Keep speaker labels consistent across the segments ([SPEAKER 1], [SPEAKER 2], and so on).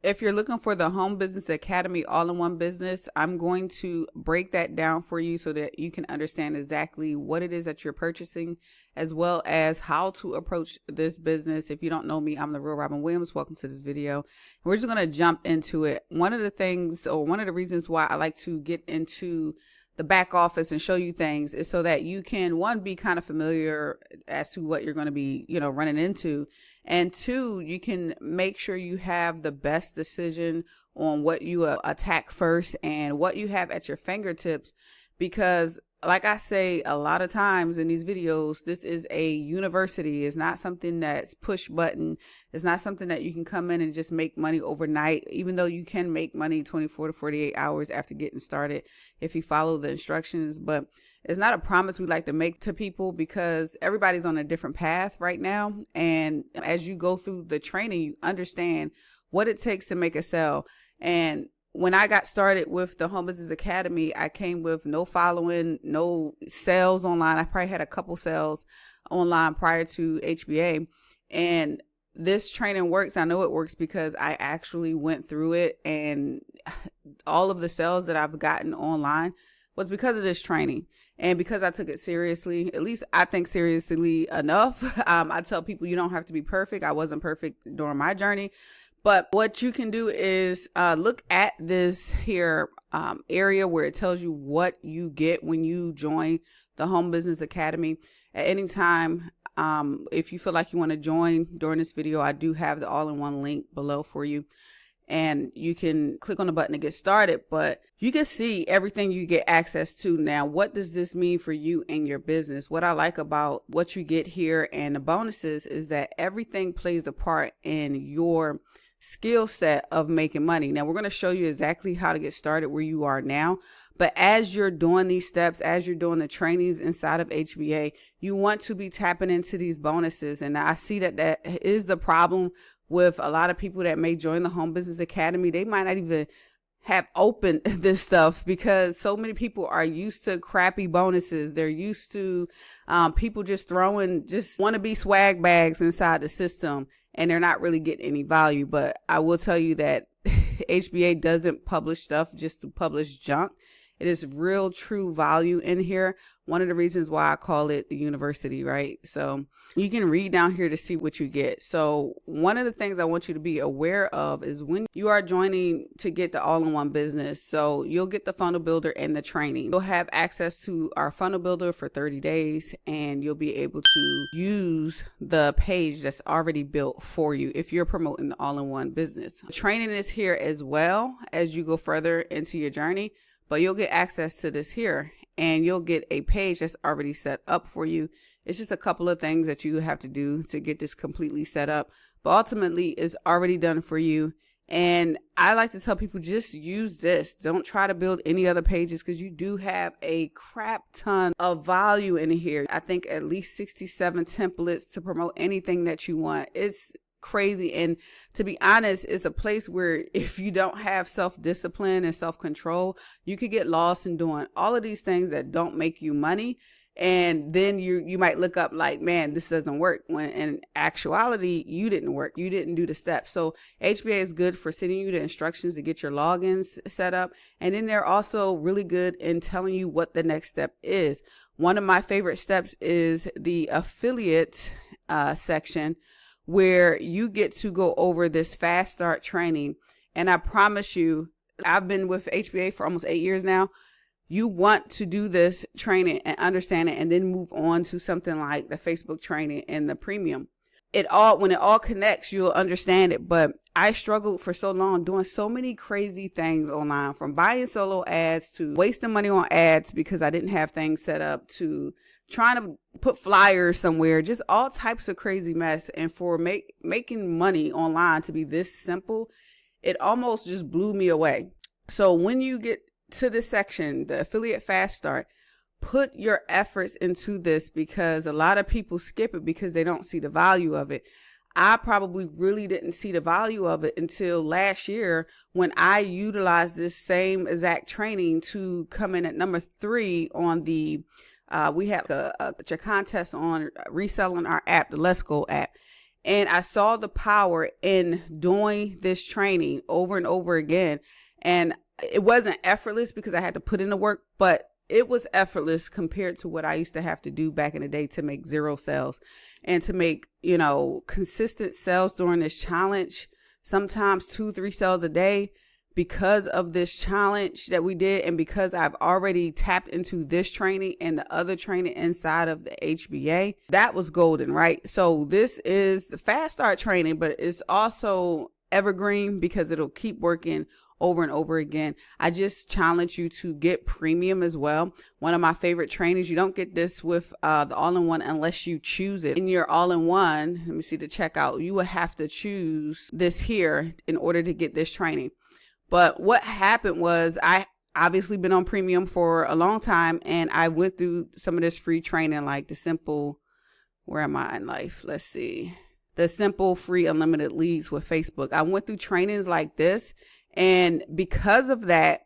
[SPEAKER 1] If you're looking for the Home Business Academy all-in-one business, I'm going to break that down for you so that you can understand exactly what it is that you're purchasing, as well as how to approach this business. If you don't know me, I'm the real Robin Williams. Welcome to this video. We're just going to jump into it. One of the things, or one of the reasons why I like to get into the back office and show you things is so that you can, one, be kind of familiar as to what you're going to be, running into. And two, you can make sure you have the best decision on what you attack first and what you have at your fingertips. Because like I say a lot of times in these videos, this is a university. It's not something that's push button. It's not something that you can come in and just make money overnight, even though you can make money 24 to 48 hours after getting started if you follow the instructions. But it's not a promise we like to make to people because everybody's on a different path right now. And as you go through the training, you understand what it takes to make a sale. And when I got started with the Home Business Academy, I came with no following, no sales online. I probably had a couple sales online prior to HBA. And this training works. I know it works because I actually went through it, and all of the sales that I've gotten online was because of this training. And because I took it seriously, at least I think seriously enough. I tell people you don't have to be perfect. I wasn't perfect during my journey. But what you can do is look at this here area where it tells you what you get when you join the Home Business Academy. At any time, if you feel like you want to join during this video, I do have the all-in-one link below for you. And you can click on the button to get started, but you can see everything you get access to. Now, what does this mean for you and your business? What I like about what you get here and the bonuses is that everything plays a part in your skill set of making money. Now, we're going to show you exactly how to get started where you are now. But as you're doing these steps, as you're doing the trainings inside of HBA, you want to be tapping into these bonuses. And I see that that is the problem with a lot of people that may join the Home Business Academy. They might not even have opened this stuff because so many people are used to crappy bonuses. They're used to people just throwing just wannabe swag bags inside the system, and they're not really getting any value. But I will tell you that HBA doesn't publish stuff just to publish junk. It is real, true value in here. One of the reasons why I call it the university, right? So you can read down here to see what you get. So one of the things I want you to be aware of is when you are joining to get the all-in-one business. So you'll get the funnel builder and the training. You'll have access to our funnel builder for 30 days, and you'll be able to use the page that's already built for you if you're promoting the all-in-one business. Training is here as well as you go further into your journey. But you'll get access to this here, and you'll get a page that's already set up for you. It's just a couple of things that you have to do to get this completely set up. But ultimately, it's already done for you. And I like to tell people, just use this. Don't try to build any other pages because you do have a crap ton of value in here. I think at least 67 templates to promote anything that you want. It's crazy. And to be honest, it's a place where if you don't have self-discipline and self-control, you could get lost in doing all of these things that don't make you money. And then you might look up like, man, this doesn't work, when in actuality, you didn't work. You didn't do the steps. So HBA is good for sending you the instructions to get your logins set up. And then they're also really good in telling you what the next step is. One of my favorite steps is the affiliate section, where you get to go over this fast start training. And I promise you, I've been with HBA for almost 8 years now. You want to do this training and understand it, and then move on to something like the Facebook training and the premium. When it all connects, you'll understand it. But I struggled for so long doing so many crazy things online, from buying solo ads to wasting money on ads because I didn't have things set up, to trying to put flyers somewhere, just all types of crazy mess. And for making money online to be this simple, it almost just blew me away. So when you get to this section, the affiliate fast start, put your efforts into this, because a lot of people skip it because they don't see the value of it. I probably really didn't see the value of it until last year, when I utilized this same exact training to come in at number 3 on the we had a contest on reselling our app, the Let's Go app. And I saw the power in doing this training over and over again. And it wasn't effortless because I had to put in the work, but it was effortless compared to what I used to have to do back in the day to make 0 sales and to make, consistent sales during this challenge, sometimes 2-3 sales a day. Because of this challenge that we did, and because I've already tapped into this training and the other training inside of the HBA, that was golden, right? So this is the fast start training, but it's also evergreen because it'll keep working over and over again. I just challenge you to get premium as well. One of my favorite trainings, you don't get this with the all-in-one unless you choose it. In your all-in-one, let me see the checkout, you will have to choose this here in order to get this training. But what happened was I obviously been on premium for a long time, and I went through some of this free training, like the simple, where am I in life? Let's see. The simple free unlimited leads with Facebook. I went through trainings like this, and because of that,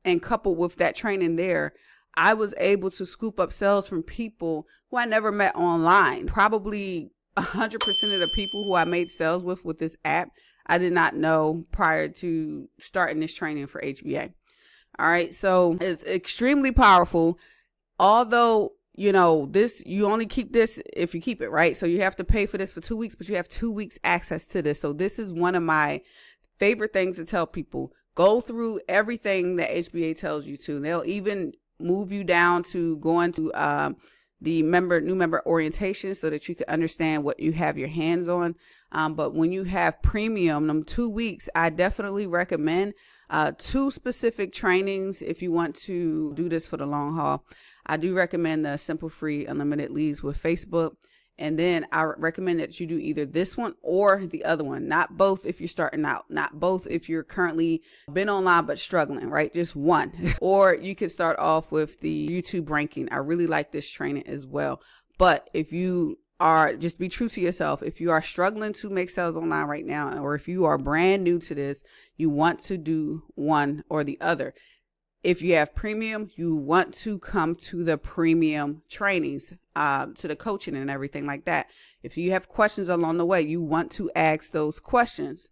[SPEAKER 1] and coupled with that training there, I was able to scoop up sales from people who I never met online. Probably 100% of the people who I made sales with this app, I did not know prior to starting this training for HBA. All right. So it's extremely powerful. Although, this, you only keep this if you keep it, right? So you have to pay for this for 2 weeks, but you have 2 weeks access to this. So this is one of my favorite things to tell people. Go through everything that HBA tells you to. They'll even move you down to going to the new member orientation so that you can understand what you have your hands on. But when you have premium, them 2 weeks, I definitely recommend 2 specific trainings if you want to do this for the long haul. I do recommend the simple free unlimited leads with Facebook. And then I recommend that you do either this one or the other one, not both if you're starting out, not both if you're currently been online but struggling, right? Just one. Or you can start off with the YouTube ranking. I really like this training as well. But if you are, just be true to yourself. If you are struggling to make sales online right now, or if you are brand new to this, you want to do one or the other. If you have premium, you want to come to the premium trainings, to the coaching and everything like that. If you have questions along the way, you want to ask those questions.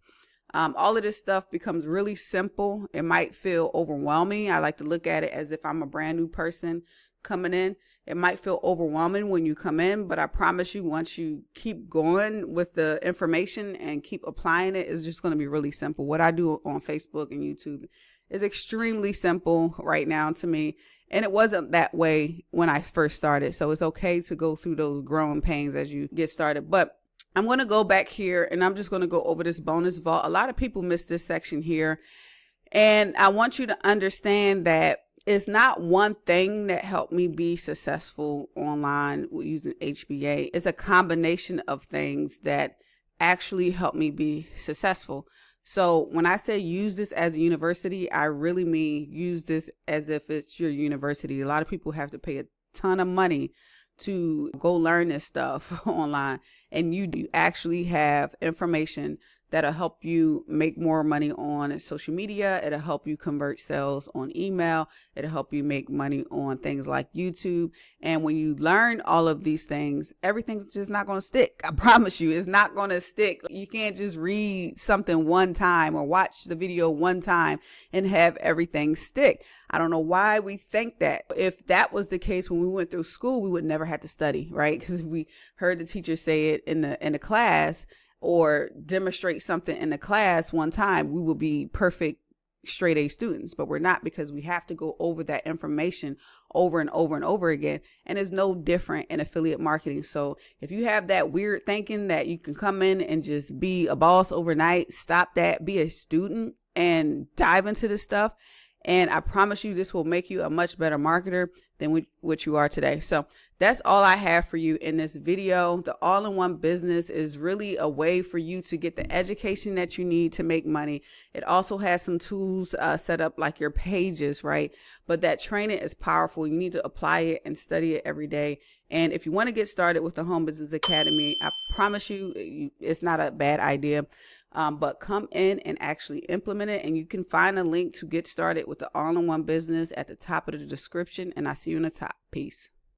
[SPEAKER 1] All of this stuff becomes really simple. It might feel overwhelming. I like to look at it as if I'm a brand new person coming in. It might feel overwhelming when you come in, but I promise you, once you keep going with the information and keep applying it, it's just going to be really simple. What I do on Facebook and YouTube is extremely simple right now to me. And it wasn't that way when I first started. So it's okay to go through those growing pains as you get started. But I'm going to go back here and I'm just going to go over this bonus vault. A lot of people miss this section here. And I want you to understand that it's not one thing that helped me be successful online using HBA. It's a combination of things that actually helped me be successful. So when I say use this as a university, I really mean use this as if it's your university. A lot of people have to pay a ton of money to go learn this stuff online, and you actually have information that'll help you make more money on social media. It'll help you convert sales on email. It'll help you make money on things like YouTube. And when you learn all of these things, everything's just not going to stick. I promise you, it's not going to stick. You can't just read something one time or watch the video one time and have everything stick. I don't know why we think that. If that was the case when we went through school, we would never have to study, right? Because if we heard the teacher say it in the class, or demonstrate something in the class one time, we will be perfect straight A students, but we're not, because we have to go over that information over and over and over again. And it's no different in affiliate marketing. So if you have that weird thinking that you can come in and just be a boss overnight, stop that, be a student and dive into this stuff. And I promise you, this will make you a much better marketer than what you are today. So that's all I have for you in this video. The all-in-one business is really a way for you to get the education that you need to make money. It also has some tools set up like your pages, right? But that training is powerful. You need to apply it and study it every day. And if you want to get started with the Home Business Academy, I promise you, it's not a bad idea. But come in and actually implement it. And you can find a link to get started with the all-in-one business at the top of the description. And I see you in the top. Peace.